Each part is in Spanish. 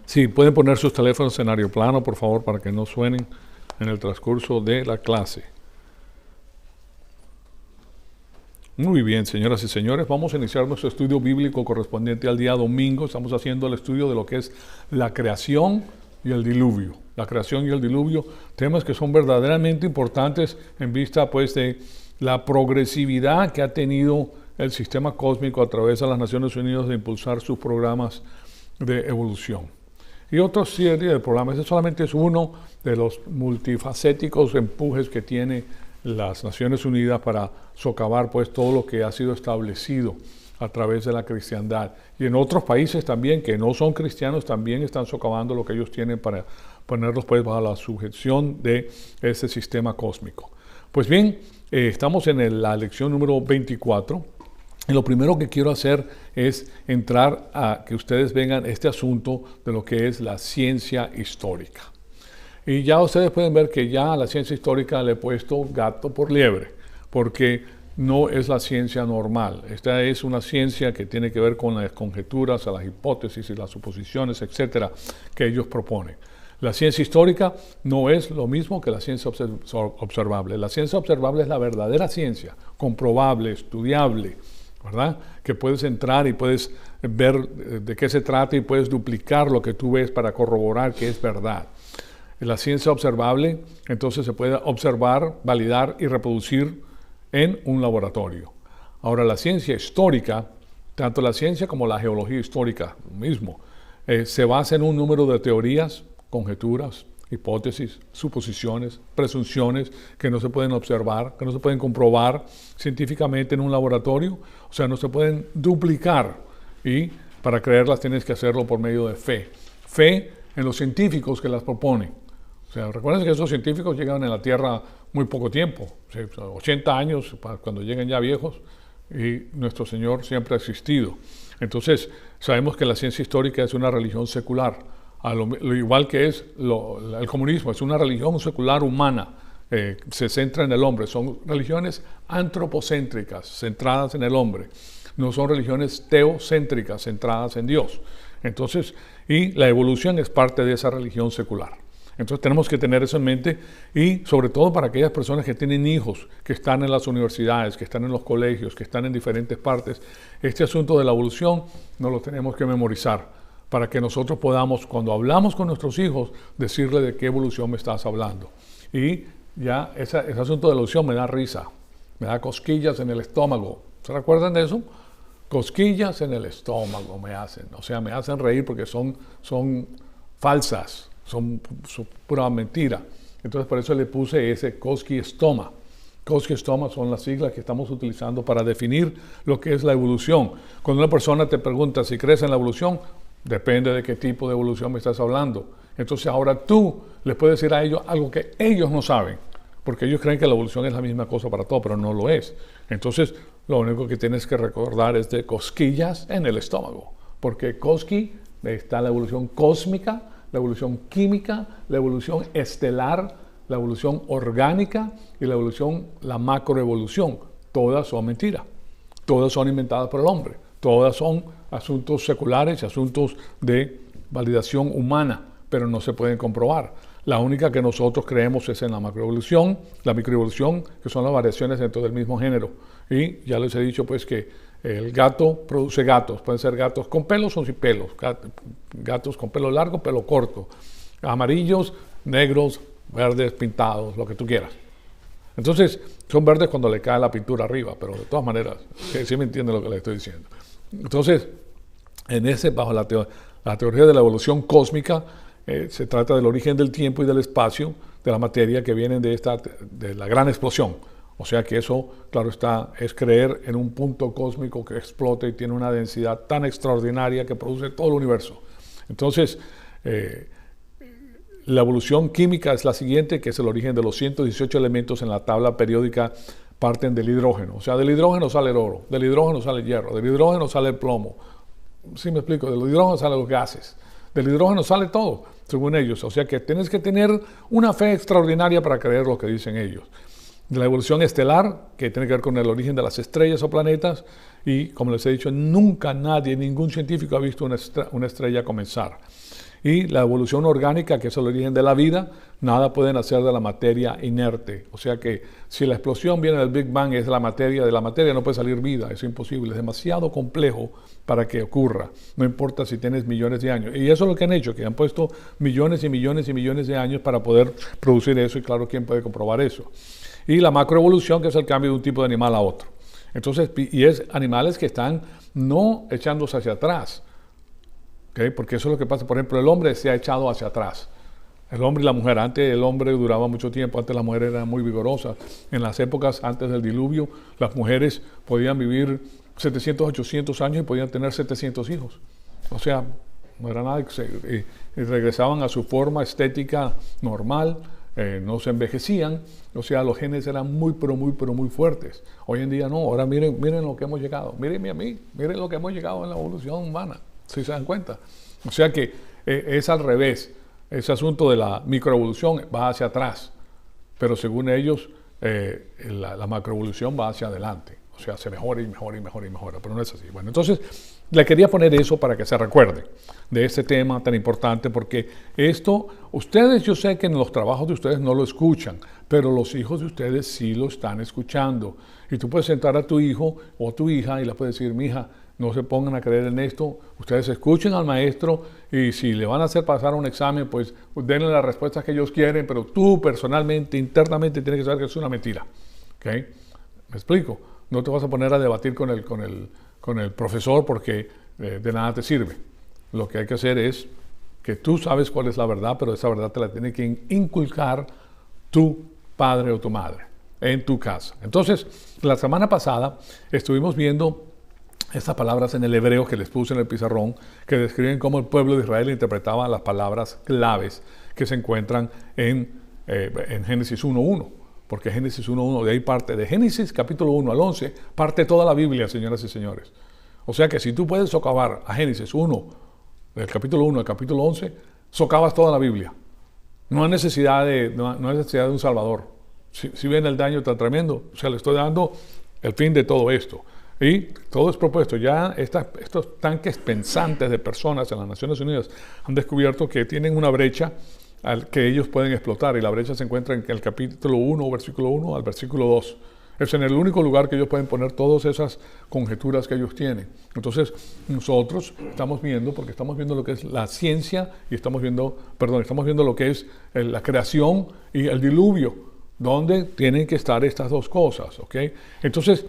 Sí, pueden poner sus teléfonos en aeroplano, por favor, para que no suenen en el transcurso de la clase. Muy bien, señoras y señores, vamos a iniciar nuestro estudio bíblico correspondiente al día domingo. Estamos haciendo el estudio de lo que es la creación y el diluvio. La creación y el diluvio, temas que son verdaderamente importantes en vista pues de la progresividad que ha tenido el sistema cósmico a través de las Naciones Unidas de impulsar sus programas de evolución. Y otra serie de programas, este solamente es uno de los multifacéticos empujes que tiene las Naciones Unidas para socavar pues todo lo que ha sido establecido a través de la cristiandad. Y en otros países también que no son cristianos también están socavando lo que ellos tienen para ponerlos pues bajo la sujeción de ese sistema cósmico. Pues bien, estamos en la lección número 24. Y lo primero que quiero hacer es entrar a que ustedes vean este asunto de lo que es la ciencia histórica. Y ya ustedes pueden ver que ya a la ciencia histórica le he puesto gato por liebre, porque no es la ciencia normal. Esta es una ciencia que tiene que ver con las conjeturas, las hipótesis y las suposiciones, etcétera, que ellos proponen. La ciencia histórica no es lo mismo que la ciencia observable. La ciencia observable es la verdadera ciencia, comprobable, estudiable, ¿verdad? Que puedes entrar y puedes ver de qué se trata y puedes duplicar lo que tú ves para corroborar que es verdad. La ciencia observable, entonces se puede observar, validar y reproducir en un laboratorio. Ahora, la ciencia histórica, tanto la ciencia como la geología histórica, lo mismo, se basa en un número de teorías, conjeturas, hipótesis, suposiciones, presunciones que no se pueden observar, que no se pueden comprobar científicamente en un laboratorio, o sea, no se pueden duplicar y para creerlas tienes que hacerlo por medio de fe. Fe en los científicos que las proponen. O sea, recuerden que esos científicos llegan a la Tierra muy poco tiempo, 80 años cuando lleguen ya viejos, y nuestro Señor siempre ha existido. Entonces, sabemos que la ciencia histórica es una religión secular, lo igual que es el comunismo, es una religión secular humana, se centra en el hombre, son religiones antropocéntricas, centradas en el hombre, no son religiones teocéntricas, centradas en Dios. Entonces, y la evolución es parte de esa religión secular. Entonces tenemos que tener eso en mente y sobre todo para aquellas personas que tienen hijos, que están en las universidades, que están en los colegios, que están en diferentes partes, este asunto de la evolución no lo tenemos que memorizar para que nosotros podamos, cuando hablamos con nuestros hijos, decirle de qué evolución me estás hablando. Y ya ese asunto de la evolución me da risa, me da cosquillas en el estómago. ¿Se recuerdan de eso? Cosquillas en el estómago me hacen, o sea, me hacen reír porque son falsas, son pura mentira. Entonces por eso le puse ese cosquiestoma. Cosquiestoma son las siglas que estamos utilizando para definir lo que es la evolución. Cuando una persona te pregunta si crees en la evolución, depende de qué tipo de evolución me estás hablando. Entonces ahora tú les puedes decir a ellos algo que ellos no saben, porque ellos creen que la evolución es la misma cosa para todo, pero no lo es. Entonces lo único que tienes que recordar es de cosquillas en el estómago, porque cosqui está la evolución cósmica, la evolución química, la evolución estelar, la evolución orgánica y la macroevolución. Todas son mentiras, todas son inventadas por el hombre, todas son asuntos seculares y asuntos de validación humana, pero no se pueden comprobar. La única que nosotros creemos es en la macroevolución, la microevolución, que son las variaciones dentro del mismo género. Y ya les he dicho pues que el gato produce gatos, pueden ser gatos con pelos o sin pelos, gatos con pelo largo, pelo corto, amarillos, negros, verdes, pintados, lo que tú quieras. Entonces, son verdes cuando le cae la pintura arriba, pero de todas maneras, sí me entienden lo que le estoy diciendo. Entonces, bajo la teoría de la evolución cósmica, se trata del origen del tiempo y del espacio, de la materia que vienen de la gran explosión. O sea que eso, claro está, es creer en un punto cósmico que explota y tiene una densidad tan extraordinaria que produce todo el universo. Entonces, la evolución química es la siguiente, que es el origen de los 118 elementos en la tabla periódica, parten del hidrógeno. O sea, del hidrógeno sale el oro, del hidrógeno sale el hierro, del hidrógeno sale el plomo. ¿Sí me explico? Del hidrógeno salen los gases, del hidrógeno sale todo, según ellos. O sea que tienes que tener una fe extraordinaria para creer lo que dicen ellos. De la evolución estelar, que tiene que ver con el origen de las estrellas o planetas, y como les he dicho, nunca nadie, ningún científico ha visto una estrella comenzar. Y la evolución orgánica, que es el origen de la vida, nada puede nacer de la materia inerte. O sea que si la explosión viene del Big Bang, es de la materia no puede salir vida, es imposible, es demasiado complejo para que ocurra, no importa si tienes millones de años. Y eso es lo que han hecho, que han puesto millones y millones y millones de años para poder producir eso, y claro, ¿quién puede comprobar eso? Y la macroevolución, que es el cambio de un tipo de animal a otro. Entonces, y es animales que están no echándose hacia atrás, ¿okay? Porque eso es lo que pasa. Por ejemplo, el hombre se ha echado hacia atrás. El hombre y la mujer. Antes el hombre duraba mucho tiempo, antes las mujeres eran muy vigorosas. En las épocas antes del diluvio, las mujeres podían vivir 700, 800 años y podían tener 700 hijos. O sea, no era nada, y regresaban a su forma estética normal, no se envejecían, o sea, los genes eran muy fuertes. Hoy en día no, ahora miren lo que hemos llegado, mírenme a mí, miren lo que hemos llegado en la evolución humana, si se dan cuenta. O sea que es al revés, ese asunto de la microevolución va hacia atrás, pero según ellos, la macroevolución va hacia adelante. O sea, se mejora y mejora y mejora y mejora, pero no es así. Bueno, entonces le quería poner eso para que se recuerde de este tema tan importante, porque esto, ustedes, yo sé que en los trabajos de ustedes no lo escuchan, pero los hijos de ustedes sí lo están escuchando. Y tú puedes sentar a tu hijo o tu hija y le puedes decir, mija, no se pongan a creer en esto, ustedes escuchen al maestro y si le van a hacer pasar un examen, pues denle las respuestas que ellos quieren, pero tú personalmente, internamente, tienes que saber que es una mentira. ¿Okay? ¿Me explico? No te vas a poner a debatir con el profesor porque de nada te sirve. Lo que hay que hacer es que tú sabes cuál es la verdad, pero esa verdad te la tiene que inculcar tu padre o tu madre en tu casa. Entonces, la semana pasada estuvimos viendo estas palabras en el hebreo que les puse en el pizarrón, que describen cómo el pueblo de Israel interpretaba las palabras claves que se encuentran en Génesis 1.1. Porque Génesis 1.1, de ahí parte, de Génesis capítulo 1 al 11, parte toda la Biblia, señoras y señores. O sea que si tú puedes socavar a Génesis 1, del capítulo 1 al capítulo 11, socavas toda la Biblia. No hay necesidad de un Salvador. Si ven el daño tan tremendo, o sea, le estoy dando el fin de todo esto. Y todo es propuesto. Ya estos tanques pensantes de personas en las Naciones Unidas han descubierto que tienen una brecha al que ellos pueden explotar, y la brecha se encuentra en el capítulo 1, versículo 1 al versículo 2. Es en el único lugar que ellos pueden poner todas esas conjeturas que ellos tienen. Entonces, nosotros estamos viendo, porque estamos viendo lo que es la ciencia, y estamos viendo lo que es la creación y el diluvio, donde tienen que estar estas dos cosas, ¿ok? Entonces,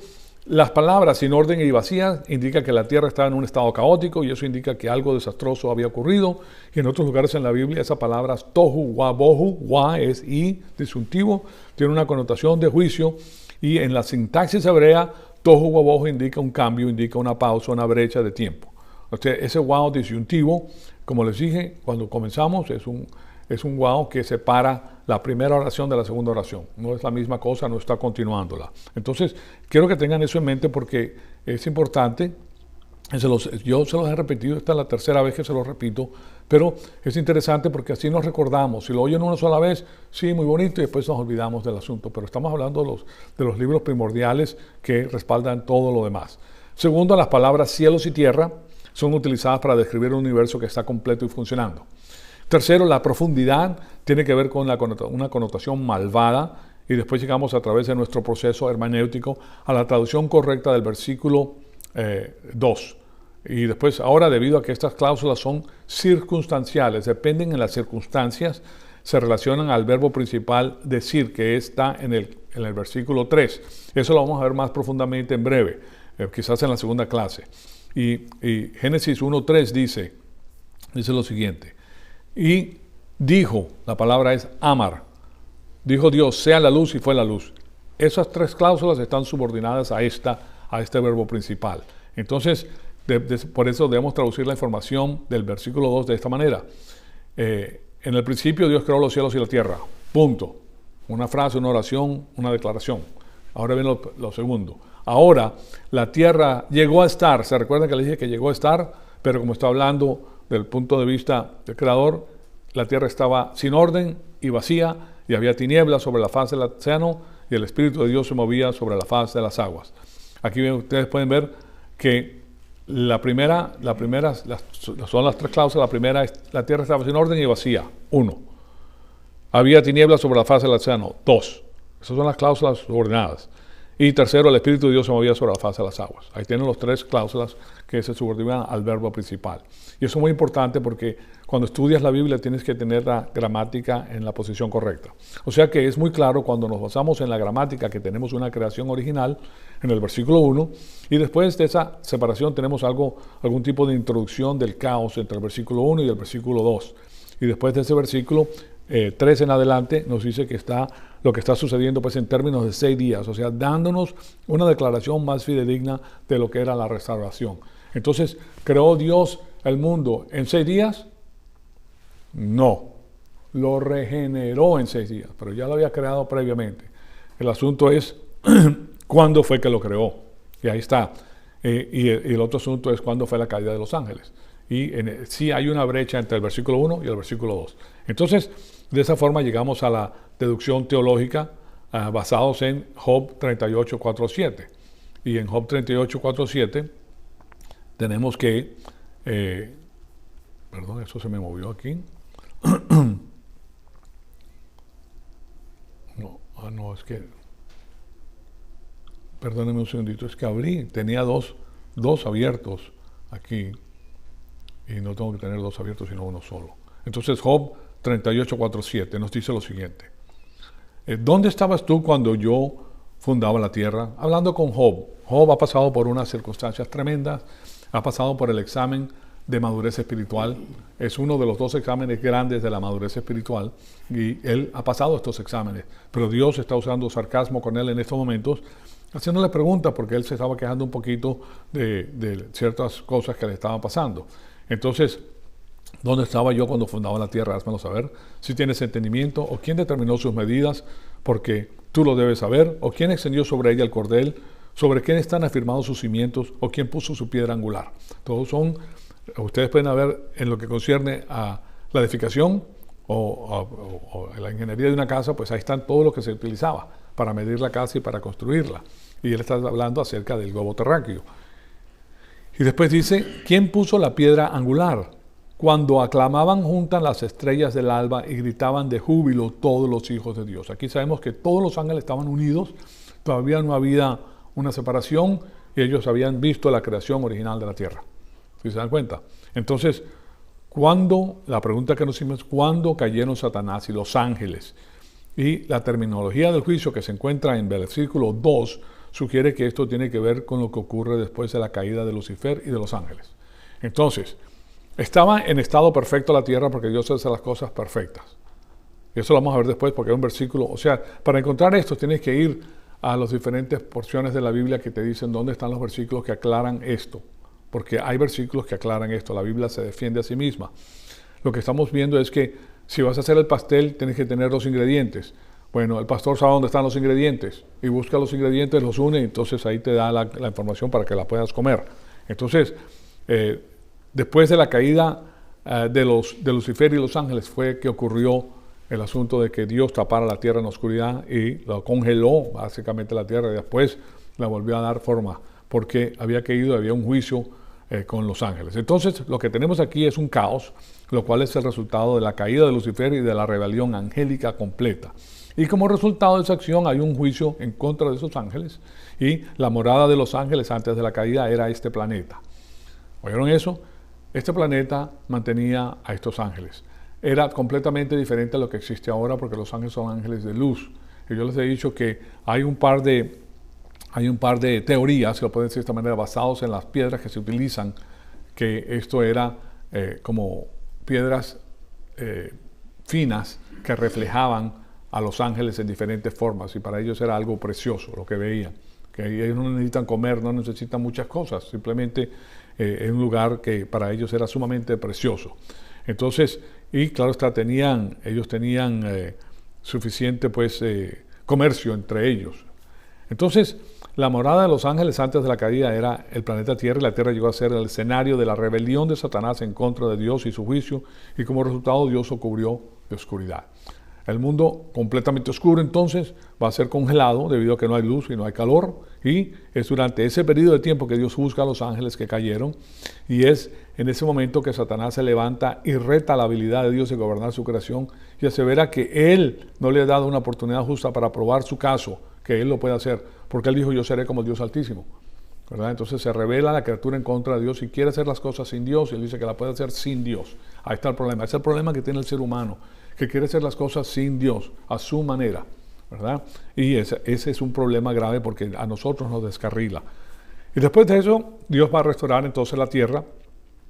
las palabras sin orden y vacías indican que la tierra estaba en un estado caótico, y eso indica que algo desastroso había ocurrido. Y en otros lugares en la Biblia esa palabra tohu wa bohu, wa es y, disyuntivo, tiene una connotación de juicio, y en la sintaxis hebrea tohu wa bohu indica un cambio, indica una pausa, una brecha de tiempo. O sea, ese wow disyuntivo, como les dije cuando comenzamos, es un wow que separa la primera oración de la segunda oración. No es la misma cosa, no está continuándola. Entonces, quiero que tengan eso en mente porque es importante. Yo se los he repetido, esta es la tercera vez que se los repito, pero es interesante porque así nos recordamos. Si lo oyen una sola vez, sí, muy bonito, y después nos olvidamos del asunto. Pero estamos hablando de los libros primordiales que respaldan todo lo demás. Segundo, las palabras cielos y tierra son utilizadas para describir un universo que está completo y funcionando. Tercero, la profundidad tiene que ver con una connotación malvada, y después llegamos a través de nuestro proceso hermenéutico a la traducción correcta del versículo 2. Y después, ahora, debido a que estas cláusulas son circunstanciales, dependen en las circunstancias, se relacionan al verbo principal decir, que está en el versículo 3. Eso lo vamos a ver más profundamente en breve, quizás en la segunda clase. Y Génesis 1.3 dice lo siguiente. Y dijo, la palabra es amar, dijo Dios, sea la luz, y fue la luz. Esas tres cláusulas están subordinadas a este verbo principal. Entonces, por eso debemos traducir la información del versículo 2 de esta manera. En el principio Dios creó los cielos y la tierra. Punto. Una frase, una oración, una declaración. Ahora viene lo segundo. Ahora, la tierra llegó a estar. ¿Se recuerdan que le dije que llegó a estar? Pero como está hablando del punto de vista del creador, la tierra estaba sin orden y vacía, y había tinieblas sobre la faz del océano, y el Espíritu de Dios se movía sobre la faz de las aguas. Aquí ustedes pueden ver que son las tres cláusulas. La primera es, la tierra estaba sin orden y vacía. 1. Había tinieblas sobre la faz del océano. 2. Esas son las cláusulas subordinadas. Y tercero, el Espíritu de Dios se movía sobre la faz de las aguas. Ahí tienen las tres cláusulas que se subordinan al verbo principal. Y eso es muy importante porque cuando estudias la Biblia tienes que tener la gramática en la posición correcta. O sea que es muy claro cuando nos basamos en la gramática que tenemos una creación original en el versículo 1 y después de esa separación tenemos algún tipo de introducción del caos entre el versículo 1 y el versículo 2. Y después de ese versículo 3 en adelante nos dice que lo que está sucediendo pues en términos de 6 días, o sea, dándonos una declaración más fidedigna de lo que era la restauración. Entonces, ¿creó Dios el mundo en 6 días? No, lo regeneró en 6 días, pero ya lo había creado previamente. El asunto es cuándo fue que lo creó, y ahí está. Y el otro asunto es cuándo fue la caída de los ángeles. Y sí hay una brecha entre el versículo 1 y el versículo 2. Entonces, de esa forma llegamos a la deducción teológica basados en Job 38, 4, 7. Y en Job 38, 4, 7 tenemos que... perdón, eso se me movió aquí. No, es que... Perdónenme un segundito, es que tenía dos abiertos aquí. Y no tengo que tener 2 abiertos, sino uno solo. Entonces, Job 38, 4, 7 nos dice lo siguiente. ¿Dónde estabas tú cuando yo fundaba la tierra? Hablando con Job. Job ha pasado por unas circunstancias tremendas, ha pasado por el examen de madurez espiritual. Es uno de los 2 exámenes grandes de la madurez espiritual y él ha pasado estos exámenes. Pero Dios está usando sarcasmo con él en estos momentos, haciéndole preguntas porque él se estaba quejando un poquito de ciertas cosas que le estaban pasando. Entonces, ¿dónde estaba yo cuando fundaba la tierra? Házmelo saber. Si tienes entendimiento, o quién determinó sus medidas, porque tú lo debes saber, o quién extendió sobre ella el cordel, sobre quién están afirmados sus cimientos, o quién puso su piedra angular. Todos ustedes pueden ver en lo que concierne a la edificación o la ingeniería de una casa, pues ahí están todo lo que se utilizaba para medir la casa y para construirla. Y él está hablando acerca del globo terráqueo. Y después dice, ¿quién puso la piedra angular? Cuando aclamaban juntas las estrellas del alba y gritaban de júbilo todos los hijos de Dios. Aquí sabemos que todos los ángeles estaban unidos, todavía no había una separación y ellos habían visto la creación original de la tierra. ¿Sí se dan cuenta? Entonces, la pregunta que nos hicimos es, ¿cuándo cayeron Satanás y los ángeles? Y la terminología del juicio que se encuentra en el versículo 2 sugiere que esto tiene que ver con lo que ocurre después de la caída de Lucifer y de los ángeles. Entonces, estaba en estado perfecto la tierra porque Dios hace las cosas perfectas. Y eso lo vamos a ver después porque hay un versículo. O sea, para encontrar esto tienes que ir a las diferentes porciones de la Biblia que te dicen dónde están los versículos que aclaran esto. Porque hay versículos que aclaran esto. La Biblia se defiende a sí misma. Lo que estamos viendo es que si vas a hacer el pastel, tienes que tener los ingredientes. Bueno, el pastor sabe dónde están los ingredientes y busca los ingredientes, los une y entonces ahí te da la información para que la puedas comer. Entonces, después de la caída de Lucifer y los ángeles fue que ocurrió el asunto de que Dios tapara la tierra en la oscuridad y lo congeló básicamente la tierra y después la volvió a dar forma porque había un juicio con los ángeles. Entonces, lo que tenemos aquí es un caos, lo cual es el resultado de la caída de Lucifer y de la rebelión angélica completa. Y como resultado de esa acción hay un juicio en contra de esos ángeles y la morada de los ángeles antes de la caída era este planeta. ¿Oyeron eso? Este planeta mantenía a estos ángeles. Era completamente diferente a lo que existe ahora porque los ángeles son ángeles de luz. Y yo les he dicho que hay un par de teorías, si lo pueden decir de esta manera, basados en las piedras que se utilizan, que esto era como piedras finas que reflejaban a los ángeles en diferentes formas y para ellos era algo precioso lo que veían, que ellos no necesitan comer, no necesitan muchas cosas, simplemente es un lugar que para ellos era sumamente precioso. Entonces, y claro está, ellos tenían suficiente pues comercio entre ellos. Entonces, la morada de los ángeles antes de la caída era el planeta Tierra y la Tierra llegó a ser el escenario de la rebelión de Satanás en contra de Dios y su juicio y como resultado Dios lo cubrió de oscuridad. El mundo completamente oscuro entonces va a ser congelado debido a que no hay luz y no hay calor. Y es durante ese periodo de tiempo que Dios juzga a los ángeles que cayeron. Y es en ese momento que Satanás se levanta y reta la habilidad de Dios de gobernar su creación y asevera que Él no le ha dado una oportunidad justa para probar su caso, que Él lo puede hacer. Porque Él dijo, yo seré como el Dios Altísimo. ¿Verdad? Entonces se revela la criatura en contra de Dios y quiere hacer las cosas sin Dios. Y Él dice que la puede hacer sin Dios. Ahí está el problema. Ese es el problema que tiene el ser humano, que quiere hacer las cosas sin Dios, a su manera, ¿verdad? Y ese es un problema grave porque a nosotros nos descarrila. Y después de eso, Dios va a restaurar entonces la tierra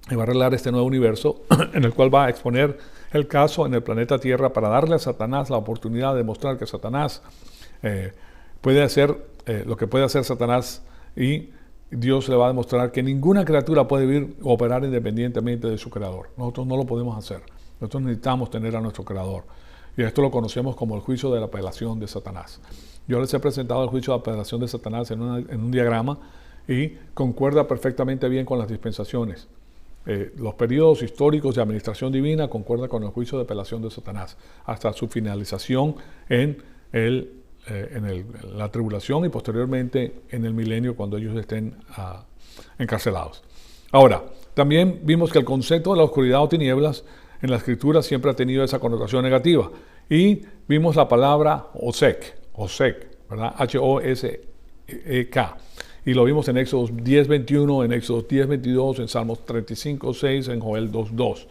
y va a arreglar este nuevo universo en el cual va a exponer el caso en el planeta Tierra para darle a Satanás la oportunidad de demostrar que Satanás puede hacer lo que puede hacer Satanás, y Dios le va a demostrar que ninguna criatura puede vivir o operar independientemente de su creador. Nosotros no lo podemos hacer. Nosotros necesitamos tener a nuestro creador. Y esto lo conocemos como el juicio de la apelación de Satanás. Yo les he presentado el juicio de apelación de Satanás en un diagrama y concuerda perfectamente bien con las dispensaciones. Los periodos históricos de administración divina concuerdan con el juicio de apelación de Satanás hasta su finalización en la tribulación y posteriormente en el milenio cuando ellos estén encarcelados. Ahora, también vimos que el concepto de la oscuridad o tinieblas en la Escritura siempre ha tenido esa connotación negativa. Y vimos la palabra Osek, ¿verdad? H-O-S-E-K. Y lo vimos en Éxodo 10:21, en Éxodo 10:22, en Salmos 35:6, en Joel 2:2.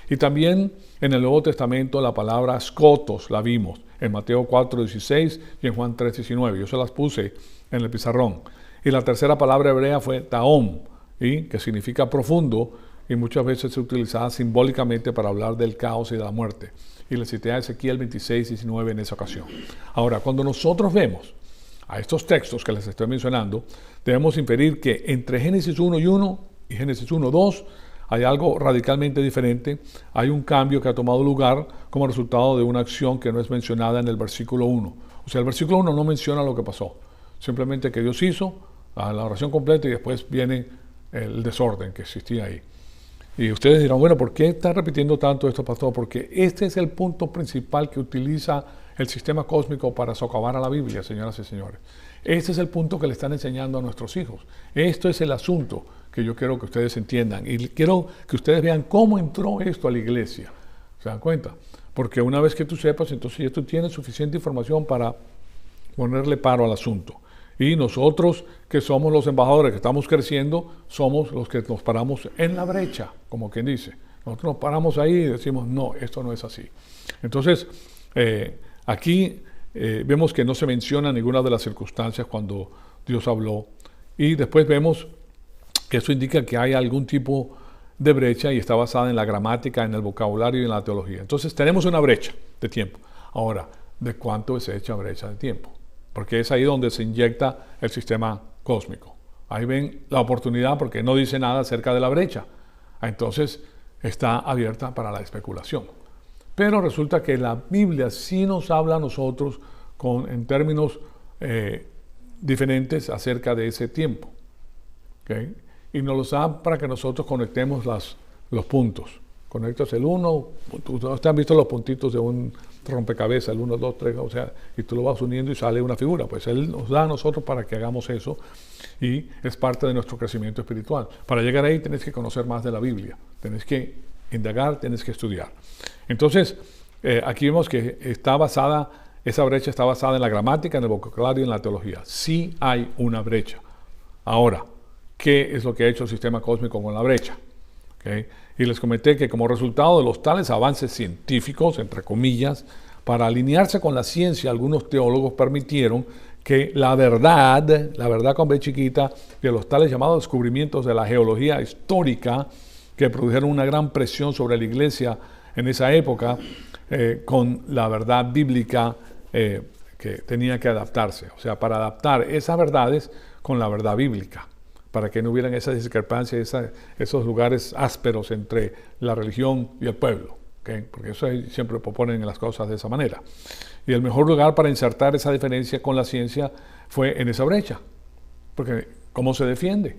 Y también en el Nuevo Testamento la palabra scotos la vimos en Mateo 4:16 y en Juan 3:19. Yo se las puse en el pizarrón. Y la tercera palabra hebrea fue taom, que significa profundo, y muchas veces se utilizaba simbólicamente para hablar del caos y de la muerte. Y le cité a Ezequiel 26:19 en esa ocasión. Ahora, cuando nosotros vemos a estos textos que les estoy mencionando, debemos inferir que entre Génesis 1:1 y Génesis 1:2 hay algo radicalmente diferente. Hay un cambio que ha tomado lugar como resultado de una acción que no es mencionada en el versículo 1. O sea, el versículo 1 no menciona lo que pasó. Simplemente que Dios hizo la oración completa y después viene el desorden que existía ahí. Y ustedes dirán, bueno, ¿por qué está repitiendo tanto esto, pastor? Porque este es el punto principal que utiliza el sistema cósmico para socavar a la Biblia, señoras y señores. Este es el punto que le están enseñando a nuestros hijos. Esto es el asunto que yo quiero que ustedes entiendan. Y quiero que ustedes vean cómo entró esto a la iglesia. ¿Se dan cuenta? Porque una vez que tú sepas, entonces ya tú tienes suficiente información para ponerle paro al asunto. Y nosotros, que somos los embajadores, que estamos creciendo, somos los que nos paramos en la brecha, como quien dice. Nosotros nos paramos ahí y decimos, no, esto no es así. Entonces, aquí vemos que no se menciona ninguna de las circunstancias cuando Dios habló. Y después vemos que eso indica que hay algún tipo de brecha y está basada en la gramática, en el vocabulario y en la teología. Entonces, tenemos una brecha de tiempo. Ahora, ¿de cuánto es hecha brecha de tiempo? Porque es ahí donde se inyecta el sistema cósmico. Ahí ven la oportunidad porque no dice nada acerca de la brecha. Entonces está abierta para la especulación. Pero resulta que la Biblia sí nos habla a nosotros en términos diferentes acerca de ese tiempo. ¿Okay? Y nos los da para que nosotros conectemos los puntos. Conectas el 1, ustedes han visto los puntitos de un rompecabezas, el 1, 2, 3, o sea, y tú lo vas uniendo y sale una figura. Pues Él nos da a nosotros para que hagamos eso y es parte de nuestro crecimiento espiritual. Para llegar ahí tenés que conocer más de la Biblia, tenés que indagar, tenés que estudiar. Entonces, aquí vemos que esa brecha está basada en la gramática, en el vocabulario y en la teología. Sí hay una brecha. Ahora, ¿qué es lo que ha hecho el sistema cósmico con la brecha? ¿Okay? Y les comenté que como resultado de los tales avances científicos, entre comillas, para alinearse con la ciencia, algunos teólogos permitieron que la verdad con B chiquita, de los tales llamados descubrimientos de la geología histórica, que produjeron una gran presión sobre la iglesia en esa época, con la verdad bíblica que tenía que adaptarse. O sea, para adaptar esas verdades con la verdad bíblica, para que no hubieran esas discrepancias, esos lugares ásperos entre la religión y el pueblo, ¿okay? Porque eso siempre proponen las cosas de esa manera. Y el mejor lugar para insertar esa diferencia con la ciencia fue en esa brecha, porque ¿cómo se defiende?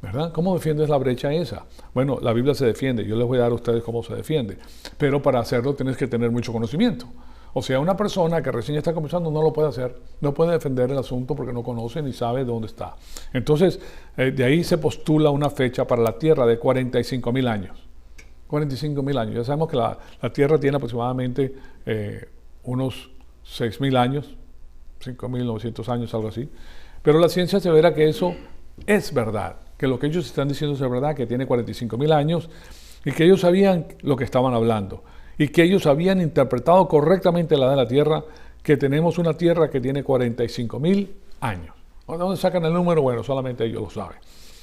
¿Verdad? ¿Cómo defiendes la brecha esa? Bueno, la Biblia se defiende, yo les voy a dar a ustedes cómo se defiende, pero para hacerlo tienes que tener mucho conocimiento. O sea, una persona que recién está comenzando no lo puede hacer, no puede defender el asunto porque no conoce ni sabe dónde está. Entonces, de ahí se postula una fecha para la Tierra de 45.000 años. 45.000 años. Ya sabemos que la Tierra tiene aproximadamente unos 6.000 años, 5.900 años, algo así. Pero la ciencia asevera que eso es verdad, que lo que ellos están diciendo es verdad, que tiene 45.000 años y que ellos sabían lo que estaban hablando y que ellos habían interpretado correctamente la edad de la Tierra, que tenemos una Tierra que tiene 45.000 años. ¿De dónde sacan el número? Bueno, solamente ellos lo saben.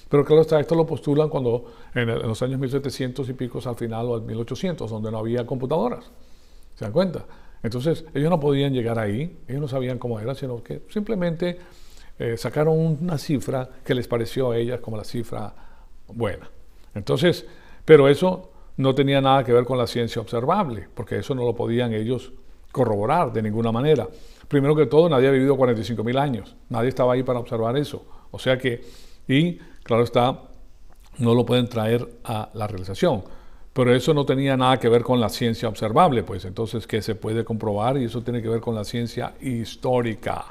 Pero claro está, esto lo postulan cuando en los años 1700 y pico al final o al 1800, donde no había computadoras. ¿Se dan cuenta? Entonces, ellos no podían llegar ahí, ellos no sabían cómo era, sino que simplemente sacaron una cifra que les pareció a ellas como la cifra buena. Entonces, pero eso no tenía nada que ver con la ciencia observable, porque eso no lo podían ellos corroborar de ninguna manera. Primero que todo, nadie había vivido 45.000 años, nadie estaba ahí para observar eso. O sea que, y claro está, no lo pueden traer a la realización. Pero eso no tenía nada que ver con la ciencia observable, pues entonces que se puede comprobar, y eso tiene que ver con la ciencia histórica.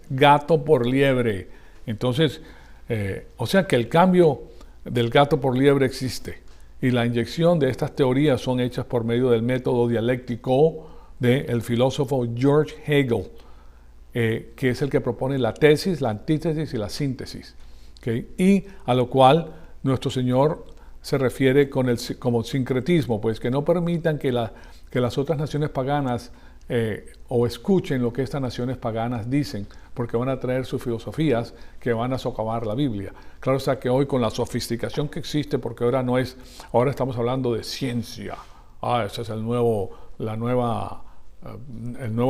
Gato por liebre. Entonces, o sea que el cambio del gato por liebre existe. Y la inyección de estas teorías son hechas por medio del método dialéctico del filósofo George Hegel, que es el que propone la tesis, la antítesis y la síntesis. ¿Okay? Y a lo cual nuestro Señor se refiere como sincretismo, pues que no permitan que las otras naciones paganas o escuchen lo que estas naciones paganas dicen, porque van a traer sus filosofías que van a socavar la Biblia. Claro está que hoy con la sofisticación que existe, porque ahora estamos hablando de ciencia, ese es el nuevo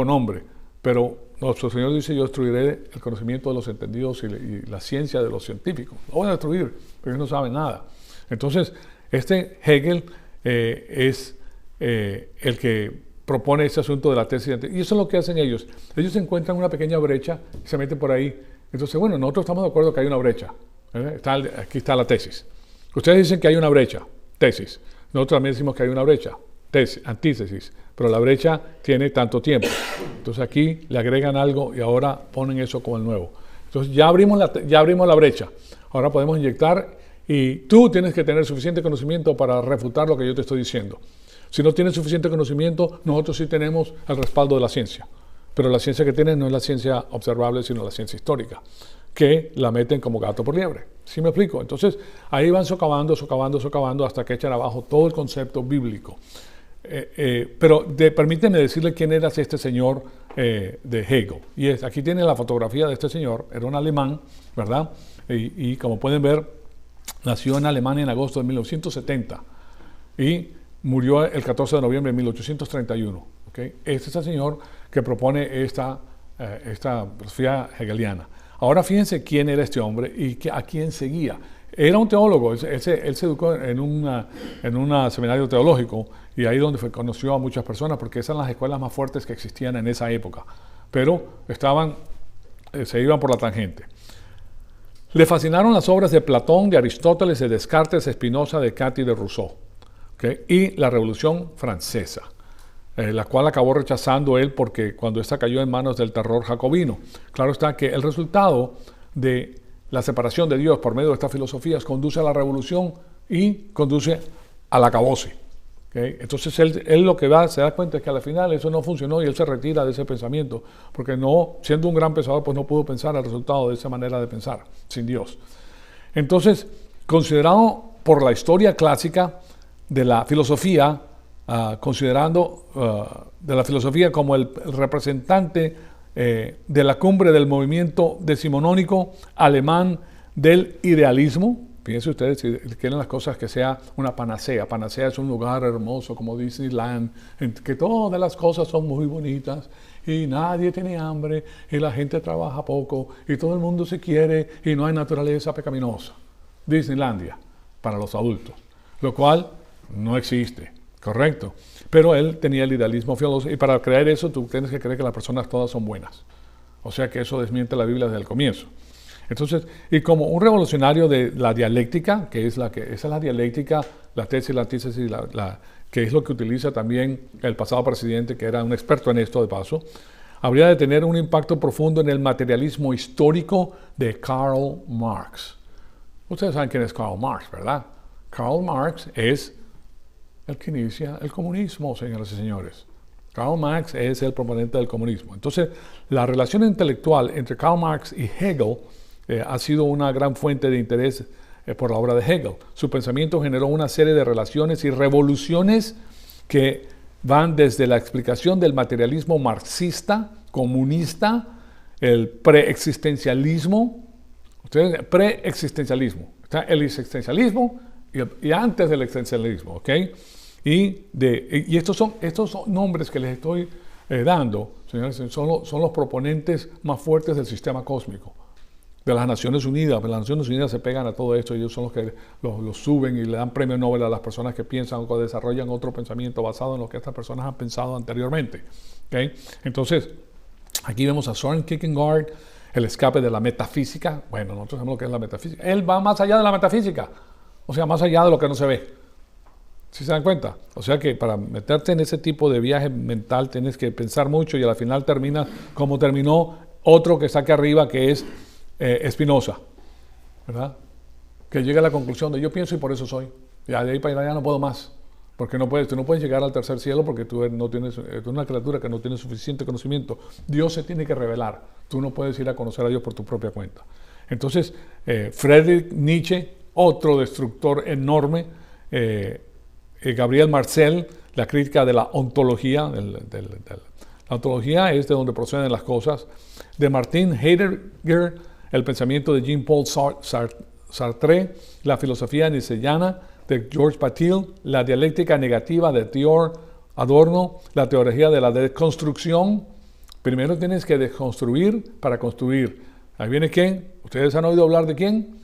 nombre, pero nuestro Señor dice: yo destruiré el conocimiento de los entendidos y la ciencia de los científicos. Lo voy a destruir, porque ellos no saben nada. Entonces, este Hegel es el que propone ese asunto de la tesis. Y eso es lo que hacen ellos. Ellos encuentran una pequeña brecha y se meten por ahí. Entonces, bueno, nosotros estamos de acuerdo que hay una brecha. Aquí está la tesis. Ustedes dicen que hay una brecha, tesis. Nosotros también decimos que hay una brecha, antítesis. Pero la brecha tiene tanto tiempo. Entonces aquí le agregan algo y ahora ponen eso como el nuevo. Entonces ya abrimos la brecha. Ahora podemos inyectar y tú tienes que tener suficiente conocimiento para refutar lo que yo te estoy diciendo. Si no tienes suficiente conocimiento, nosotros sí tenemos el respaldo de la ciencia. Pero la ciencia que tienen no es la ciencia observable, sino la ciencia histórica, que la meten como gato por liebre. ¿Sí me explico? Entonces, ahí van socavando hasta que echan abajo todo el concepto bíblico. Pero permíteme decirle quién era este señor de Hegel. Y aquí tiene la fotografía de este señor. Era un alemán, ¿verdad? Y como pueden ver, nació en Alemania en agosto de 1970 y murió el 14 de noviembre de 1831. ¿Okay? Este es el señor que propone esta filosofía hegeliana. Ahora fíjense quién era este hombre y a quién seguía. Era un teólogo, él se educó en un seminario teológico y ahí donde conoció a muchas personas, porque esas eran las escuelas más fuertes que existían en esa época. Pero se iban por la tangente. Le fascinaron las obras de Platón, de Aristóteles, de Descartes, de Spinoza, de Kant y de Rousseau. ¿Okay? Y la Revolución Francesa, la cual acabó rechazando él porque cuando esta cayó en manos del terror jacobino. Claro está que el resultado de la separación de Dios por medio de estas filosofías conduce a la revolución y conduce al acabose. ¿Okay? Entonces él lo que se da cuenta es que al final eso no funcionó y él se retira de ese pensamiento, porque no, siendo un gran pensador, pues no pudo pensar el resultado de esa manera de pensar, sin Dios. Entonces, considerado por la historia clásica de la filosofía, considerando de la filosofía como el representante de la cumbre del movimiento decimonónico alemán del idealismo. Fíjense ustedes, si quieren las cosas que sea una panacea. Panacea es un lugar hermoso como Disneyland, en que todas las cosas son muy bonitas y nadie tiene hambre y la gente trabaja poco y todo el mundo se quiere y no hay naturaleza pecaminosa. Disneylandia para los adultos, lo cual no existe, ¿correcto? Pero él tenía el idealismo filosófico y para creer eso tú tienes que creer que las personas todas son buenas. O sea que eso desmiente la Biblia desde el comienzo. Entonces, y como un revolucionario de la dialéctica, esa es la dialéctica, la tesis, la antítesis, que es lo que utiliza también el pasado presidente, que era un experto en esto de paso, habría de tener un impacto profundo en el materialismo histórico de Karl Marx. Ustedes saben quién es Karl Marx, ¿verdad? Karl Marx es el que inicia el comunismo, señoras y señores. Karl Marx es el proponente del comunismo. Entonces, la relación intelectual entre Karl Marx y Hegel ha sido una gran fuente de interés por la obra de Hegel. Su pensamiento generó una serie de relaciones y revoluciones que van desde la explicación del materialismo marxista, comunista, el preexistencialismo. Ustedes, preexistencialismo. Está el existencialismo y antes del existencialismo, ¿ok? Y estos son nombres que les estoy dando, señores, son los proponentes más fuertes del sistema cósmico, de las Naciones Unidas. Las Naciones Unidas se pegan a todo esto, ellos son los que los suben y le dan premio Nobel a las personas que piensan o desarrollan otro pensamiento basado en lo que estas personas han pensado anteriormente. ¿Okay? Entonces, aquí vemos a Søren Kierkegaard, el escape de la metafísica. Bueno, nosotros sabemos lo que es la metafísica. Él va más allá de la metafísica, o sea, más allá de lo que no se ve. ¿Sí se dan cuenta? O sea que para meterte en ese tipo de viaje mental tienes que pensar mucho y al final termina como terminó otro que está aquí arriba, que es Spinoza, ¿verdad? Que llega a la conclusión de yo pienso y por eso soy. Ya de ahí para allá no puedo más. Porque tú no puedes llegar al tercer cielo porque tú eres una criatura que no tiene suficiente conocimiento. Dios se tiene que revelar. Tú no puedes ir a conocer a Dios por tu propia cuenta. Entonces, Friedrich Nietzsche, otro destructor enorme, Gabriel Marcel, la crítica de la ontología, la ontología es de donde proceden las cosas, de Martin Heidegger, el pensamiento de Jean-Paul Sartre, la filosofía niceyana de George Patil, la dialéctica negativa de Theodor Adorno, la teología de la desconstrucción. Primero tienes que desconstruir para construir. Ahí viene ¿quién? ¿Ustedes han oído hablar de quién?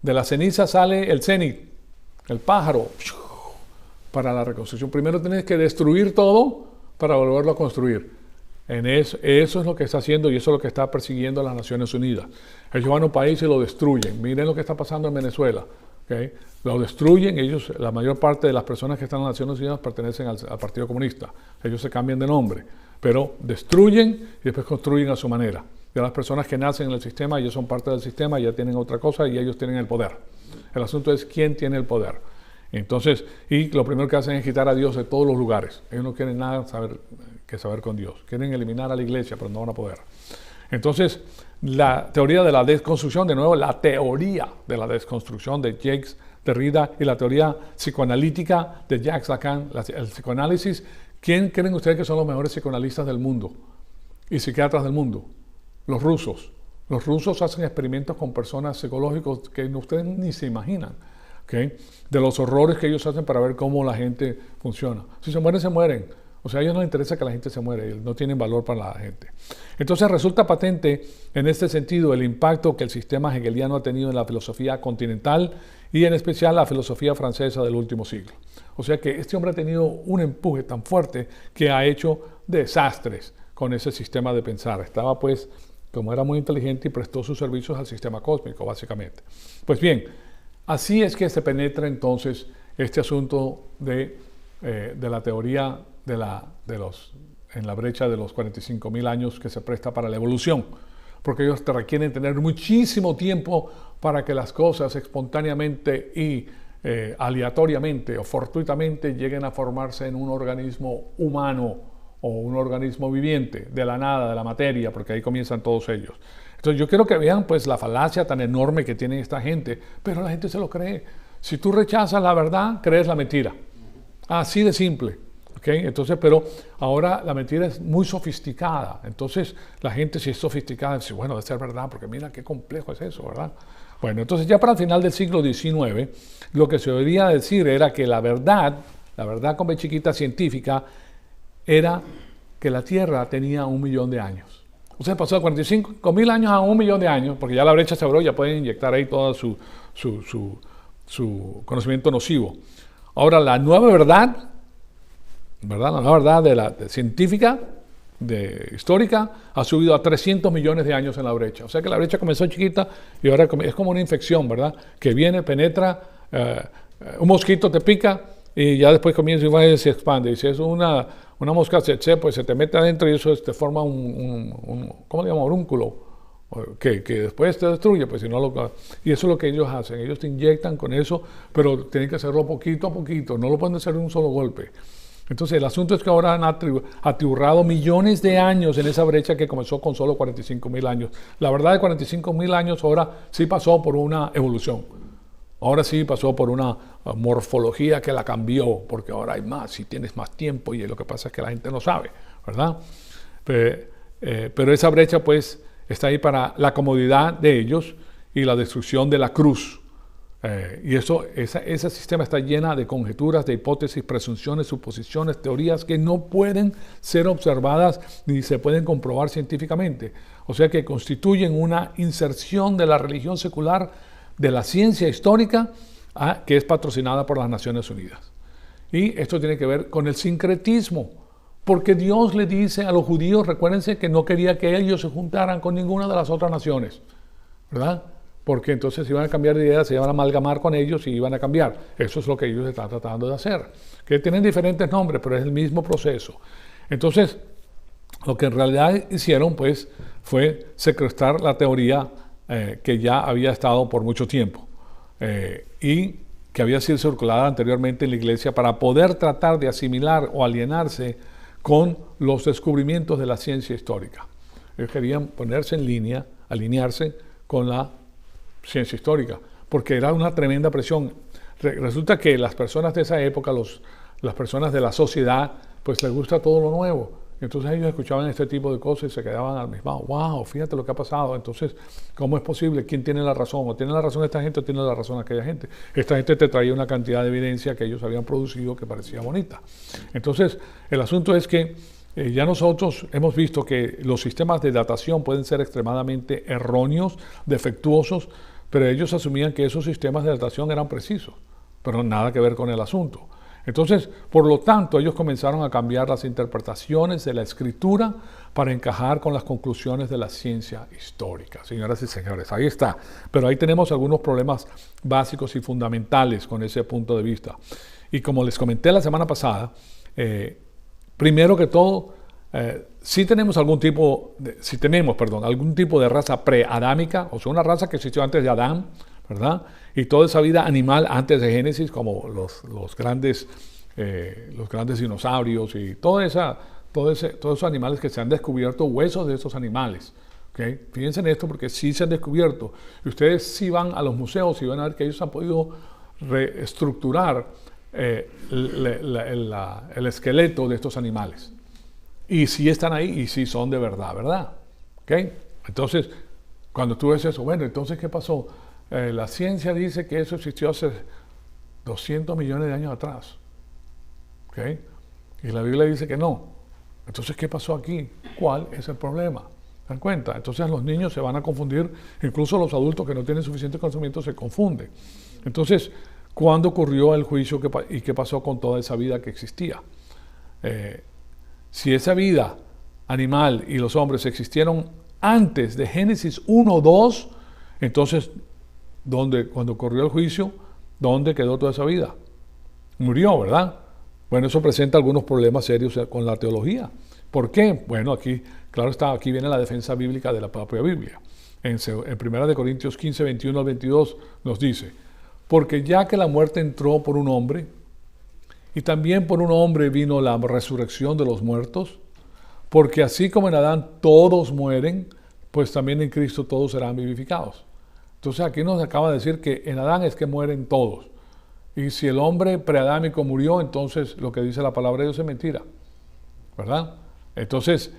De la ceniza sale el cenit, el pájaro. Para la reconstrucción. Primero tienes que destruir todo para volverlo a construir. Eso es lo que está haciendo y eso es lo que está persiguiendo a las Naciones Unidas. Ellos van a un país y lo destruyen. Miren lo que está pasando en Venezuela. ¿Okay? Lo destruyen. Ellos, la mayor parte de las personas que están en las Naciones Unidas pertenecen al Partido Comunista. Ellos se cambian de nombre. Pero destruyen y después construyen a su manera. De las personas que nacen en el sistema, ellos son parte del sistema, ya tienen otra cosa y ellos tienen el poder. El asunto es quién tiene el poder. Entonces, y lo primero que hacen es quitar a Dios de todos los lugares. Ellos no quieren nada que saber con Dios. Quieren eliminar a la iglesia, pero no van a poder. Entonces, la teoría de la desconstrucción, de nuevo, la teoría de la desconstrucción de Jacques Derrida y la teoría psicoanalítica de Jacques Lacan, el psicoanálisis. ¿Quién creen ustedes que son los mejores psicoanalistas del mundo y psiquiatras del mundo? Los rusos. Los rusos hacen experimentos con personas psicológicos que ustedes ni se imaginan. ¿Okay? De los horrores que ellos hacen para ver cómo la gente funciona. Si se mueren, se mueren. O sea, a ellos no les interesa que la gente se muere, no tienen valor para la gente. Entonces resulta patente en este sentido el impacto que el sistema hegeliano ha tenido en la filosofía continental y en especial la filosofía francesa del último siglo. O sea que este hombre ha tenido un empuje tan fuerte que ha hecho desastres con ese sistema de pensar. Estaba pues, como era muy inteligente y prestó sus servicios al sistema cósmico, básicamente. Pues bien, así es que se penetra entonces este asunto de la teoría en la brecha de los 45.000 años que se presta para la evolución, porque ellos te requieren tener muchísimo tiempo para que las cosas espontáneamente y aleatoriamente o fortuitamente lleguen a formarse en un organismo humano o un organismo viviente, de la nada, de la materia, porque ahí comienzan todos ellos. Entonces yo quiero que vean pues la falacia tan enorme que tiene esta gente, pero la gente se lo cree. Si tú rechazas la verdad, crees la mentira. Así de simple. ¿Okay? Entonces, pero ahora la mentira es muy sofisticada. Entonces la gente si es sofisticada dice, bueno, debe ser verdad, porque mira qué complejo es eso, ¿verdad? Bueno, entonces ya para el final del siglo XIX, lo que se debería decir era que la verdad con B chiquita científica, era que la Tierra tenía 1 millón de años. O sea, pasó de 45.000 años a 1 millón de años, porque ya la brecha se abrió, ya pueden inyectar ahí todo su conocimiento nocivo. Ahora, la nueva verdad, la nueva verdad científica, histórica, ha subido a 300 millones de años en la brecha. O sea que la brecha comenzó chiquita y ahora es como una infección, ¿verdad? Que viene, penetra, un mosquito te pica y ya después comienza y se expande. Y si es una mosca tsetse, pues se te mete adentro y eso te forma ¿cómo le llaman? Orúnculo, que después te destruye, pues si no y eso es lo que ellos hacen. Ellos te inyectan con eso, pero tienen que hacerlo poquito a poquito, no lo pueden hacer de un solo golpe. Entonces el asunto es que ahora han atiborrado millones de años en esa brecha que comenzó con solo 45.000 años. La verdad, de 45.000 años ahora sí pasó por una evolución. Ahora sí pasó por una morfología que la cambió, porque ahora hay más y tienes más tiempo, y lo que pasa es que la gente no sabe, ¿verdad? Pero esa brecha pues está ahí para la comodidad de ellos y la destrucción de la cruz. Y ese sistema está llena de conjeturas, de hipótesis, presunciones, suposiciones, teorías que no pueden ser observadas ni se pueden comprobar científicamente. O sea que constituyen una inserción de la religión secular, de la ciencia histórica, que es patrocinada por las Naciones Unidas. Y esto tiene que ver con el sincretismo, porque Dios le dice a los judíos, recuérdense que no quería que ellos se juntaran con ninguna de las otras naciones, ¿verdad? Porque entonces iban a cambiar de idea, se iban a amalgamar con ellos y iban a cambiar. Eso es lo que ellos están tratando de hacer, que tienen diferentes nombres, pero es el mismo proceso. Entonces, lo que en realidad hicieron pues fue secuestrar la teoría que ya había estado por mucho tiempo y que había sido circulada anteriormente en la iglesia para poder tratar de asimilar o alienarse con los descubrimientos de la ciencia histórica. Ellos querían ponerse en línea, alinearse con la ciencia histórica, porque era una tremenda presión. Resulta que las personas de esa época, las personas de la sociedad, pues les gusta todo lo nuevo. Entonces ellos escuchaban este tipo de cosas y se quedaban al mismo, wow, fíjate lo que ha pasado. Entonces, ¿cómo es posible? ¿Quién tiene la razón? ¿O tiene la razón esta gente o tiene la razón aquella gente? Esta gente te traía una cantidad de evidencia que ellos habían producido que parecía bonita. Entonces, el asunto es que ya nosotros hemos visto que los sistemas de datación pueden ser extremadamente erróneos, defectuosos, pero ellos asumían que esos sistemas de datación eran precisos, pero nada que ver con el asunto. Entonces, por lo tanto, ellos comenzaron a cambiar las interpretaciones de la escritura para encajar con las conclusiones de la ciencia histórica. Señoras y señores, ahí está. Pero ahí tenemos algunos problemas básicos y fundamentales con ese punto de vista. Y como les comenté la semana pasada, primero que todo, si tenemos algún tipo de raza preadámica, o sea, una raza que existió antes de Adán, ¿verdad? Y toda esa vida animal antes de Génesis, como los grandes dinosaurios y todos esos animales que se han descubierto, huesos de esos animales. ¿Okay? Fíjense en esto porque sí se han descubierto. Y ustedes sí van a los museos y van a ver que ellos han podido reestructurar el esqueleto de estos animales. Y sí están ahí y sí son de verdad, ¿verdad? ¿Okay? Entonces, cuando tú ves eso, bueno, entonces, ¿qué pasó? La ciencia dice que eso existió hace 200 millones de años atrás. ¿Okay? Y la Biblia dice que no. Entonces, ¿qué pasó aquí? ¿Cuál es el problema? ¿Se dan cuenta? Entonces los niños se van a confundir, incluso los adultos que no tienen suficiente conocimiento se confunden. Entonces, ¿cuándo ocurrió el juicio y qué pasó con toda esa vida que existía? Si esa vida animal y los hombres existieron antes de Génesis 1 o 2, entonces, cuando ocurrió el juicio, ¿dónde quedó toda esa vida? Murió, ¿verdad? Bueno, eso presenta algunos problemas serios con la teología. ¿Por qué? Bueno, aquí viene la defensa bíblica de la propia Biblia. En 1 Corintios 15, 21 al 22 nos dice, porque ya que la muerte entró por un hombre, y también por un hombre vino la resurrección de los muertos, porque así como en Adán todos mueren, pues también en Cristo todos serán vivificados. Entonces aquí nos acaba de decir que en Adán es que mueren todos. Y si el hombre preadámico murió, entonces lo que dice la palabra de Dios es mentira, ¿verdad? Entonces,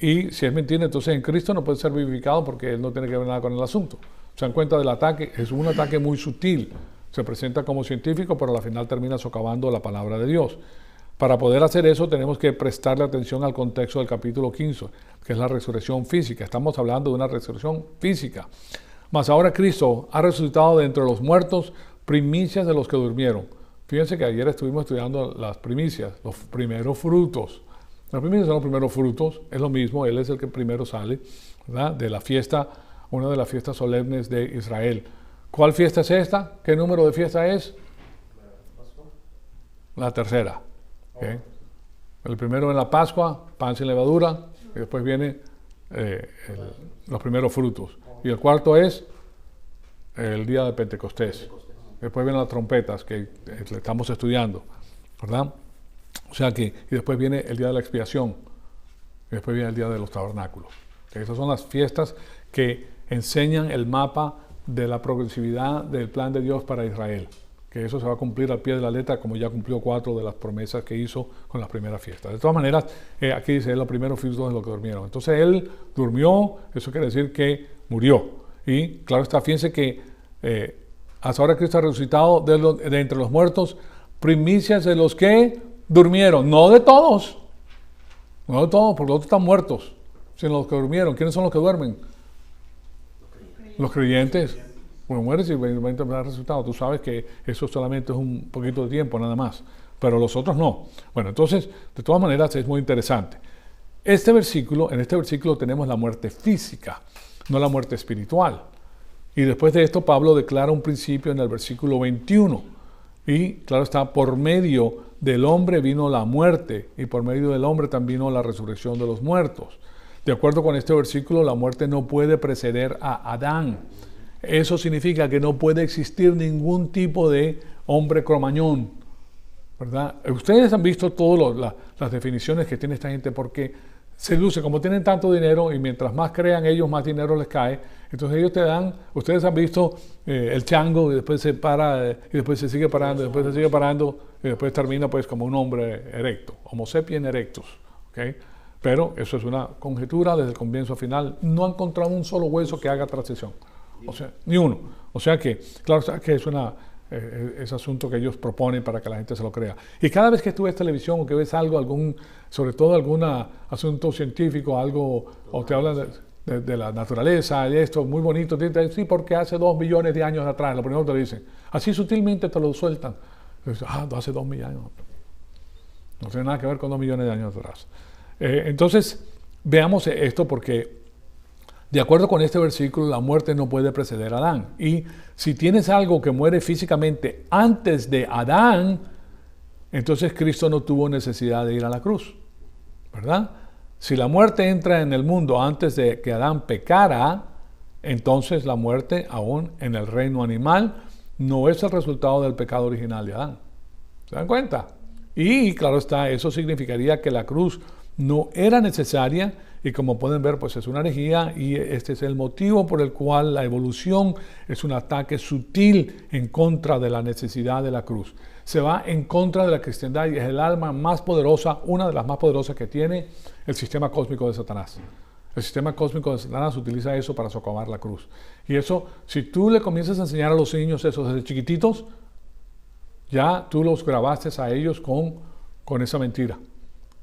y si es mentira, entonces en Cristo no puede ser vivificado porque él no tiene que ver nada con el asunto. Se dan cuenta del ataque, es un ataque muy sutil. Se presenta como científico, pero al final termina socavando la palabra de Dios. Para poder hacer eso tenemos que prestarle atención al contexto del capítulo 15, que es la resurrección física. Estamos hablando de una resurrección física. Mas ahora Cristo ha resucitado de entre los muertos, primicias de los que durmieron. Fíjense que ayer estuvimos estudiando las primicias, los primeros frutos. Las primicias son los primeros frutos, es lo mismo, Él es el que primero sale, ¿verdad? De la fiesta, una de las fiestas solemnes de Israel. ¿Cuál fiesta es esta? ¿Qué número de fiesta es? la tercera. ¿Okay? El primero en la Pascua, pan sin levadura, y después viene los primeros frutos. Y el cuarto es el día de Pentecostés. Después vienen las trompetas que estamos estudiando, ¿verdad? O sea que, y después viene el día de la expiación, y después viene el día de los tabernáculos. Esas son las fiestas que enseñan el mapa de la progresividad del plan de Dios para Israel. Que eso se va a cumplir al pie de la letra, como ya cumplió 4 de las promesas que hizo con las primeras fiestas. De todas maneras, aquí dice, los primeros frutos de los que durmieron. Entonces él durmió, eso quiere decir que murió. Y claro está, fíjense que hasta ahora Cristo ha resucitado de entre los muertos, primicias de los que durmieron, no de todos, no de todos, porque los otros están muertos, sino los que durmieron. ¿Quiénes son los que duermen? Los creyentes. Bueno, mueres y 20 resultados. Tú sabes que eso solamente es un poquito de tiempo nada más, pero los otros no. Bueno, entonces, de todas maneras, es muy interesante. En este versículo tenemos la muerte física, no la muerte espiritual. Y después de esto, Pablo declara un principio en el versículo 21. Y claro está, por medio del hombre vino la muerte, y por medio del hombre también vino la resurrección de los muertos. De acuerdo con este versículo, la muerte no puede preceder a Adán. Eso significa que no puede existir ningún tipo de hombre cromañón, ¿verdad? Ustedes han visto todas las definiciones que tiene esta gente, porque se luce, como tienen tanto dinero y mientras más crean ellos, más dinero les cae. Entonces ellos te dan, ustedes han visto el chango y después se para, y después se sigue parando, y después se sigue parando, y después termina pues como un hombre erecto, Homo sapiens erectus, ¿ok? Pero eso es una conjetura desde el comienzo al final. No han encontrado un solo hueso que haga transición. O sea, ni uno. O sea que, claro, que es asunto que ellos proponen para que la gente se lo crea. Y cada vez que tú ves televisión o que ves algo, sobre todo algún asunto científico, algo, o te hablan de la naturaleza y esto, muy bonito, te dicen, sí, porque hace 2 millones de años atrás, lo primero que te dicen, así sutilmente te lo sueltan. Dices, hace 2 millones años. No tiene nada que ver con 2 millones de años atrás. Entonces, veamos esto porque de acuerdo con este versículo, la muerte no puede preceder a Adán. Y si tienes algo que muere físicamente antes de Adán, entonces Cristo no tuvo necesidad de ir a la cruz, ¿verdad? Si la muerte entra en el mundo antes de que Adán pecara, entonces la muerte aún en el reino animal no es el resultado del pecado original de Adán. ¿Se dan cuenta? Y claro está, eso significaría que la cruz no era necesaria, y como pueden ver, pues es una herejía, y este es el motivo por el cual la evolución es un ataque sutil en contra de la necesidad de la cruz. Se va en contra de la cristiandad y es el arma más poderosa, una de las más poderosas que tiene el sistema cósmico de Satanás. El sistema cósmico de Satanás utiliza eso para socavar la cruz. Y eso, si tú le comienzas a enseñar a los niños eso desde chiquititos, ya tú los grabaste a ellos con esa mentira.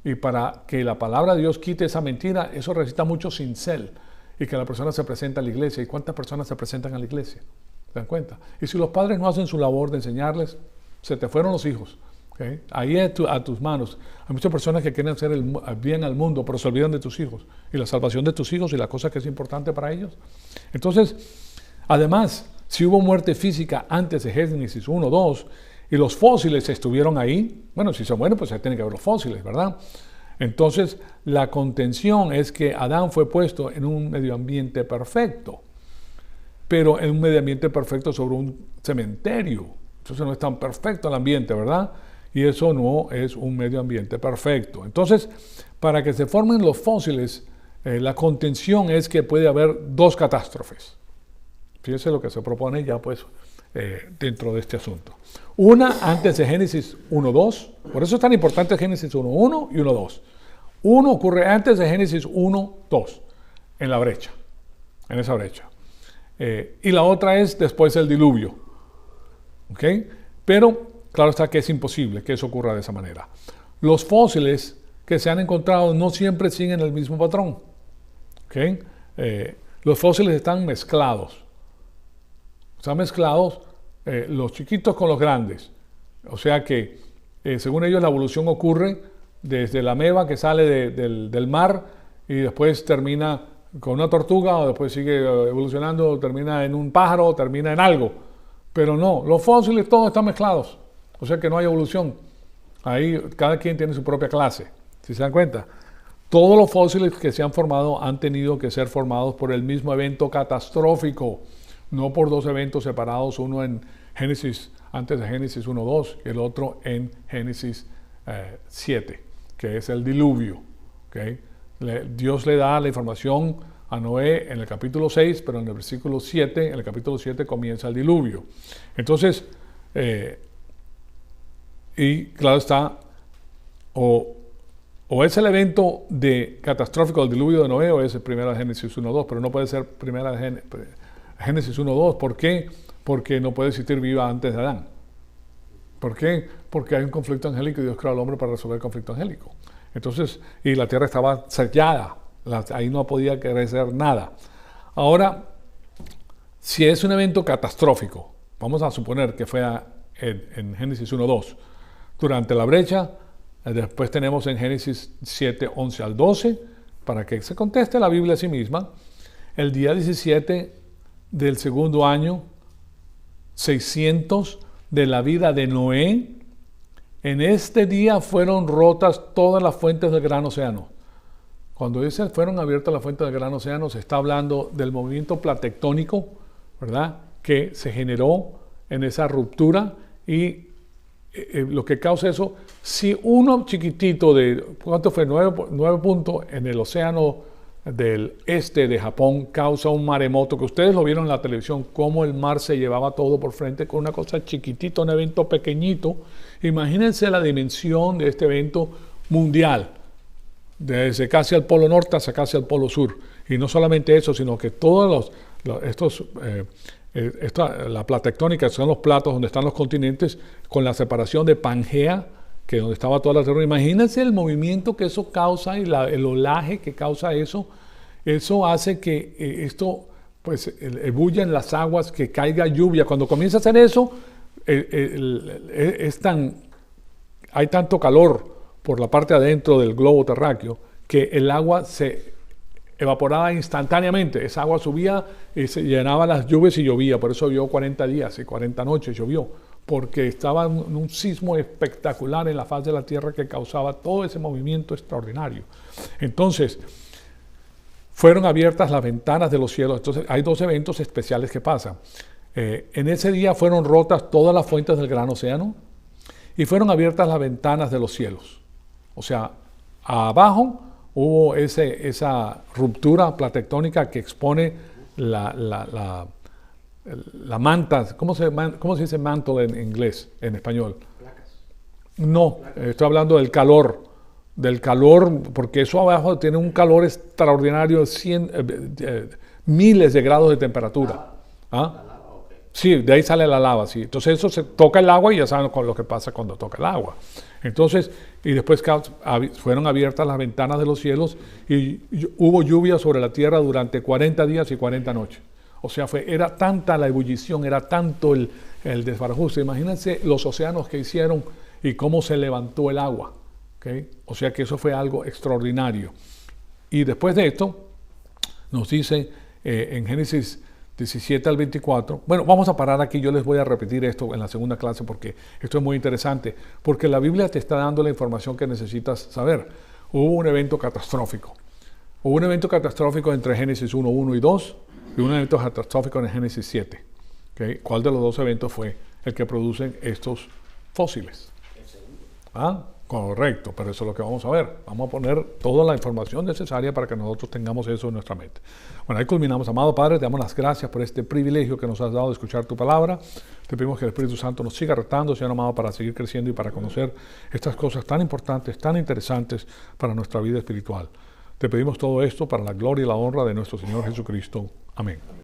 Y para que la palabra de Dios quite esa mentira, eso necesita mucho cincel. Y que la persona se presente a la iglesia. ¿Y cuántas personas se presentan a la iglesia? ¿Se dan cuenta? Y si los padres no hacen su labor de enseñarles, se te fueron los hijos. ¿Okay? Ahí a tus manos. Hay muchas personas que quieren hacer el bien al mundo, pero se olvidan de tus hijos. Y la salvación de tus hijos y la cosa que es importante para ellos. Entonces, además, si hubo muerte física antes de Génesis 1, 2, y los fósiles estuvieron ahí, bueno, si se mueren, pues ahí tienen que haber los fósiles, ¿verdad? Entonces, la contención es que Adán fue puesto en un medio ambiente perfecto, pero en un medio ambiente perfecto sobre un cementerio. Entonces no es tan perfecto el ambiente, ¿verdad? Y eso no es un medio ambiente perfecto. Entonces, para que se formen los fósiles, la contención es que puede haber 2 catástrofes. Fíjense lo que se propone ya, pues, dentro de este asunto. Una antes de Génesis 1.2, por eso es tan importante Génesis 1.1 y 1.2. Uno ocurre antes de Génesis 1.2, en la brecha, en esa brecha. Y la otra es después del diluvio. ¿Ok? Pero claro está que es imposible que eso ocurra de esa manera. Los fósiles que se han encontrado no siempre siguen el mismo patrón. ¿Ok? Los fósiles están mezclados. Están mezclados los chiquitos con los grandes. O sea que, según ellos, la evolución ocurre desde la ameba que sale del mar y después termina con una tortuga, o después sigue evolucionando, termina en un pájaro, termina en algo. Pero no, los fósiles todos están mezclados. O sea que no hay evolución. Ahí cada quien tiene su propia clase, si se dan cuenta. Todos los fósiles que se han formado han tenido que ser formados por el mismo evento catastrófico, no por dos eventos separados, uno en Génesis, antes de Génesis 1:2, y el otro en Génesis 7, que es el diluvio. ¿Okay? Dios le da la información a Noé en el capítulo 6, pero en el versículo 7, en el capítulo 7 comienza el diluvio. Entonces, y claro está, o es el evento catastrófico del diluvio de Noé, o es el primero de Génesis 1:2, pero no puede ser primera de Génesis 1:2. ¿Por qué? Porque no puede existir vida antes de Adán. ¿Por qué? Porque hay un conflicto angélico y Dios creó al hombre para resolver el conflicto angélico. Entonces, y la tierra estaba sellada, ahí no podía crecer nada. Ahora, si es un evento catastrófico, vamos a suponer que fue en Génesis 1:2, durante la brecha, después tenemos en Génesis 7:11 al 12, para que se conteste la Biblia a sí misma, el día 17 del segundo año, 600 de la vida de Noé, en este día fueron rotas todas las fuentes del gran océano. Cuando dice fueron abiertas las fuentes del gran océano, se está hablando del movimiento platectónico, ¿verdad?, que se generó en esa ruptura y lo que causa eso, si uno chiquitito de, ¿cuánto fue? 9 puntos en el océano del este de Japón causa un maremoto, que ustedes lo vieron en la televisión, cómo el mar se llevaba todo por frente con una cosa chiquitita, un evento pequeñito. Imagínense la dimensión de este evento mundial, desde casi al polo norte hasta casi al polo sur. Y no solamente eso, sino que todos la platectónica son los platos donde están los continentes, con la separación de Pangea, que es donde estaba toda la tierra. Imagínense el movimiento que eso causa y el olaje que causa eso. Eso hace que esto pues ebulla en las aguas, que caiga lluvia. Cuando comienza a hacer eso, hay tanto calor por la parte adentro del globo terráqueo que el agua se evaporaba instantáneamente. Esa agua subía y se llenaba las lluvias y llovía. Por eso llovió 40 días y 40 noches llovió, porque estaba en un sismo espectacular en la faz de la tierra que causaba todo ese movimiento extraordinario. Entonces, fueron abiertas las ventanas de los cielos. Entonces, hay dos eventos especiales que pasan. En ese día fueron rotas todas las fuentes del gran océano y fueron abiertas las ventanas de los cielos. O sea, abajo hubo esa ruptura platectónica que expone la manta. ¿Cómo se dice mantle en inglés, en español? Placas. No, estoy hablando del calor, porque eso abajo tiene un calor extraordinario, miles de grados de temperatura. ¿Ah? Sí, de ahí sale la lava, sí. Entonces eso se toca el agua y ya saben con lo que pasa cuando toca el agua. Entonces, y después fueron abiertas las ventanas de los cielos y hubo lluvia sobre la tierra durante 40 días y 40 noches. O sea, era tanta la ebullición, era tanto el desbarajuste. Imagínense los océanos que hicieron y cómo se levantó el agua. ¿Okay? O sea que eso fue algo extraordinario. Y después de esto, nos dice en Génesis 17 al 24. Bueno, vamos a parar aquí. Yo les voy a repetir esto en la segunda clase porque esto es muy interesante. Porque la Biblia te está dando la información que necesitas saber. Hubo un evento catastrófico. Hubo un evento catastrófico entre Génesis 1:1 y 2 y un evento catastrófico en Génesis 7. ¿Okay? ¿Cuál de los dos eventos fue el que producen estos fósiles? El segundo. ¿Ah? Correcto, pero eso es lo que vamos a ver. Vamos a poner toda la información necesaria para que nosotros tengamos eso en nuestra mente. Bueno, ahí culminamos. Amado Padre, te damos las gracias por este privilegio que nos has dado de escuchar tu palabra. Te pedimos que el Espíritu Santo nos siga retando, Señor amado, para seguir creciendo y para conocer estas cosas tan importantes, tan interesantes para nuestra vida espiritual. Te pedimos todo esto para la gloria y la honra de nuestro Señor Jesucristo. Amén.